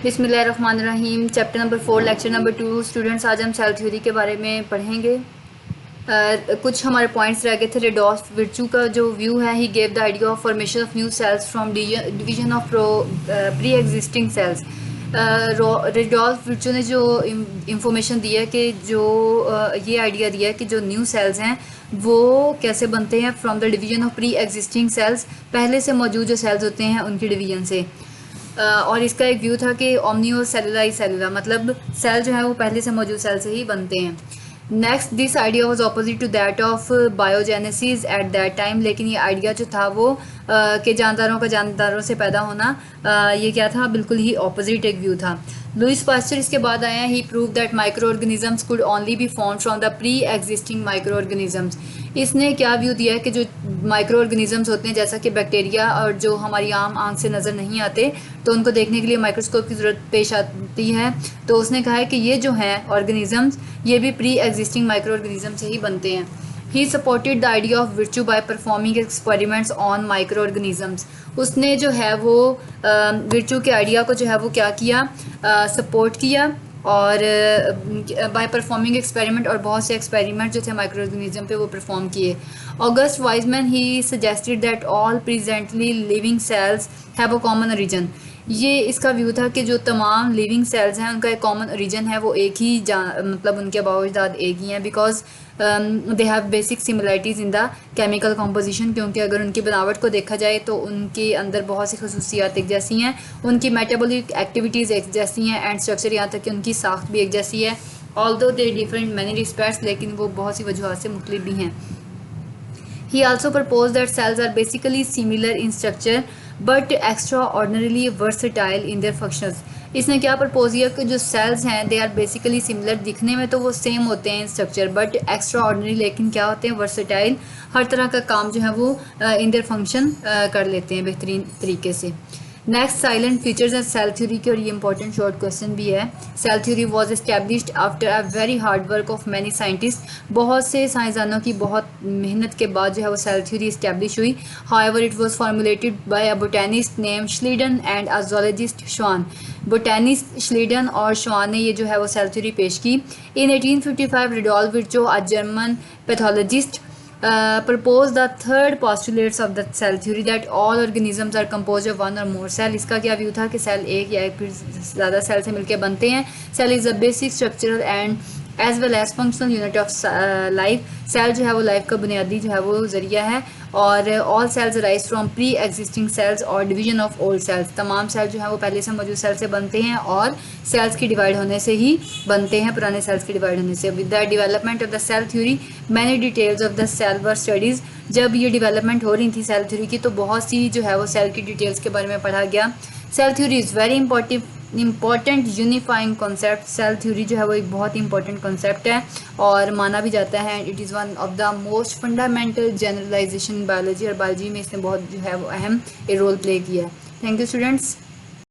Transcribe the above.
बिस्मिल्लाहिर्रहमानिर्रहीम। Chapter number 4 lecture number 2 students, आज हम सेल थ्योरी के बारे में पढ़ेंगे। कुछ हमारे पॉइंट्स रह गए थे। रेडॉल्फ विर्चू का जो व्यू है, he gave the idea of formation of new cells from division of pre existing cells. Rudolf Virchow ने जो इंफॉर्मेशन दी है कि जो ये आइडिया दिया है कि जो न्यू सेल्स हैं वो कैसे बनते हैं from the division of pre existing sales, पहले से मौजूद जो सेल्स होते हैं उनकी डिवीजन से। और इसका एक व्यू था कि ओमनियो सेलुलर सेलुलर, मतलब सेल जो है वो पहले से मौजूद सेल से ही बनते हैं। Next, this idea was opposite to that of biogenesis at that time. लेकिन ये आइडिया जो था वो कि जानदारों का जानदारों से पैदा होना, ये क्या था, बिल्कुल ही ऑपोजिट एक व्यू था। लुइस पास्चर इसके बाद आया। He prove that microorganisms could only be form from the pre existing microorganisms. इसने क्या व्यू दिया है कि जो माइक्रो ऑर्गेनिजम्स होते हैं, जैसा कि बैक्टीरिया और जो हमारी आम आंख से नज़र नहीं आते, तो उनको देखने के लिए माइक्रोस्कोप की ज़रूरत पेश आती है। तो उसने कहा है कि ये जो हैं ऑर्गेनिजम्स, ये भी प्री एग्जिस्टिंग माइक्रो ऑर्गेनिज्म से ही बनते हैं। He supported the idea of विर्चू by performing experiments on micro organisms. उसने जो है वो विर्चू के आइडिया को जो है वो क्या किया, सपोर्ट किया, और बाय परफॉर्मिंग एक्सपेरिमेंट, और बहुत से एक्सपेरिमेंट जो थे माइक्रो ऑर्गेनिज्म पे वो परफॉर्म किए। ऑगस्ट वाइजमैन ही suggested that all presently living cells have a common origin. ये इसका व्यू था कि जो तमाम लिविंग सेल्स हैं उनका एक कॉमन ओरिजिन है, वो एक ही मतलब उनके बावजदाद एक ही हैं, because they have basic similarities in the chemical composition. क्योंकि अगर उनकी बनावट को देखा जाए तो उनके अंदर बहुत सी खसूसियात एक जैसी हैं, उनकी मेटाबॉलिक एक्टिविटीज़ एक जैसी हैं, एंड स्ट्रक्चर यहाँ तक कि उनकी साख्त भी एक जैसी है। Although they different many respects, लेकिन वो बहुत सी वजूहत से मुख्तलिफ भी हैं। He also proposed that cells are basically similar in structure but extraordinarily versatile in their functions. इसने क्या प्रपोज किया कि जो सेल्स हैं दे आर बेसिकली सिमिलर, दिखने में तो वो सेम होते हैं इन स्ट्रक्चर, बट एक्स्ट्रा ऑर्डिनरी, लेकिन क्या होते हैं, वर्सेटाइल, हर तरह का काम जो है वो इन देयर फंक्शन कर लेते हैं बेहतरीन तरीके से। Next, salient features and cell theory की, और ये इंपॉर्टेंट शॉर्ट क्वेश्चन भी है। Cell theory was established after a very hard work of many scientist. बहुत से साइंसदानों की बहुत मेहनत के बाद जो है वो सेल थ्योरी इस्टेब्लिश हुई। However it was formulated bye a botanist name Schleiden and a zoologist श्वान। बोटेनिस्ट श्लीडन और श्वान ने ये जो है वो सेल थ्योरी पेश की। In 1855 Rudolf Virchow, a German pathologist, proposed the third postulates of the cell theory that all organisms are composed of one or more cell। इसका क्या व्यू था कि सेल एक या एक फिर ज़्यादा सेल से मिलकर बनते हैं। Cell is a basic structural and as well as functional unit of life. Cell जो है वो लाइफ का बुनियादी जो है वो ज़रिया है, और all cells arise from pre existing cells और डिवीजन ऑफ ओल्ड सेल्स। तमाम सेल जो है वो पहले से मौजूद सेल से बनते हैं और सेल्स की डिवाइड होने से ही बनते हैं, पुराने सेल्स की डिवाइड होने से। With the development of the cell theory many details of the cell were studies. जब ये डेवलपमेंट हो रही थी सेल थ्योरी की, तो बहुत सी जो है वो सेल की डिटेल्स के बारे में पढ़ा गया। Cell theory is very important unifying concept. Cell theory जो है वो एक बहुत ही इंपॉर्टेंट कॉन्सेप्ट है और माना भी जाता है। It is one of the most fundamental generalisation in biology, और बायोलॉजी में इसने बहुत जो है वो अहम रोल प्ले किया है। Thank you students.